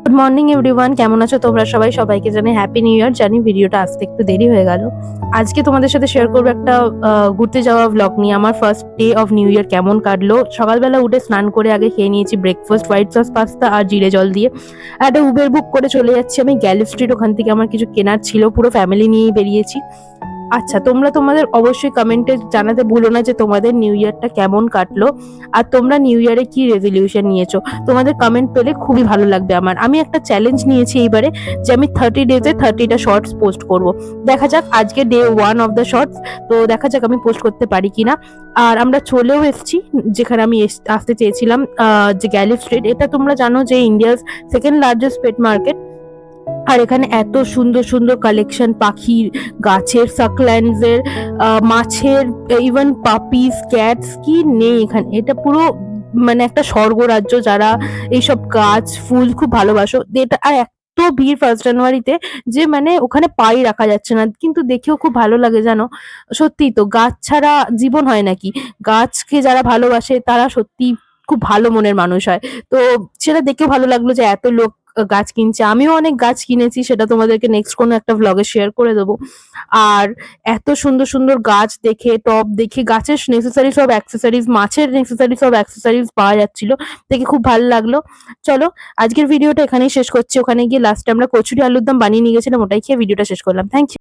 Good morning everyone, কেমন আছো তোমরা সবাই? সবাইকে জানাই হ্যাপি নিউ ইয়ার। জানি ভিডিওটা আসতে একটু দেরি হয়ে গেল। আজকে তোমাদের সাথে শেয়ার করবো একটা ঘুরতে যাওয়া ব্লগ নিয়ে। আমার first day of new year কেমন কাটলো। সকালবেলা উঠে স্নান করে আগে খেয়ে নিয়েছি ব্রেকফাস্ট, হোয়াইট সস পাস্তা আর জিরে জল দিয়ে। একটা উবের বুক করে চলে যাচ্ছি আমি গ্যালিফ স্ট্রিট। ওখান থেকে আমার কিছু কেনার ছিল, পুরো ফ্যামিলি নিয়েই বেরিয়েছি। আচ্ছা, তোমরা তোমাদের অবশ্যই কমেন্টে জানাতে ভুলো না যে তোমাদের নিউ ইয়ারটা কেমন কাটলো আর তোমরা নিউ ইয়ারে কি রেজলিউশন নিয়েছো। তোমাদের কমেন্ট পেলে খুবই ভালো লাগবে আমার। আমি একটা চ্যালেঞ্জ নিয়েছি এইবারে যে আমি 30 ডেজে 30টা শর্টস পোস্ট করব। দেখা যাক, আজকে ডে 1 অফ দ্য শর্টস, তো দেখা যাক আমি পোস্ট করতে পারি কিনা। আর আমরা চলেও এসেছি যেখানে আমি আসতে চেয়েছিলাম, যে গ্যালিফ স্ট্রিট। এটা তোমরা জানো যে ইন্ডিয়ার সেকেন্ড লার্জেস্ট পেট মার্কেট। আর এখানে এত সুন্দর সুন্দর কালেকশন, পাখির, গাছের, সাকল্যান্ডসের, মাছের, ইভেন পাপিস, ক্যাটস, কি নেই এখানে। এটা পুরো মানে একটা স্বর্গরাজ্য। যারা এইসব গাছ ফুল খুব ভালোবাসো এটা। আর এত ভিড় ফার্স্ট জানুয়ারিতে যে মানে ওখানে পাই রাখা যাচ্ছে না, কিন্তু দেখেও খুব ভালো লাগে জানো। সত্যি তো, গাছ ছাড়া জীবন হয় নাকি? গাছকে যারা ভালোবাসে তারা সত্যি খুব ভালো মনের মানুষ হয়। তো সেটা দেখেও ভালো লাগলো যে এত লোক গাছ কিনছে। আমিও অনেক গাছ কিনেছি, সেটা তোমাদেরকে নেক্সট কোনো একটা ভ্লগে শেয়ার করে দেবো। আর এত সুন্দর সুন্দর গাছ দেখে, টব দেখে, গাছের নেসেসারি সব অ্যাক্সেসরিজ, মাছের নেসেসারি সব অ্যাক্সেসরিজ পাওয়া যাচ্ছিল, দেখে খুব ভালো লাগলো। চলো, আজকের ভিডিওটা এখানেই শেষ করছি। ওখানে গিয়ে লাস্টে আমরা কচুরি আলুর দম বানিয়ে নিয়ে গেছিলাম, ওটাই খেয়ে ভিডিওটা শেষ করলাম। Thank you.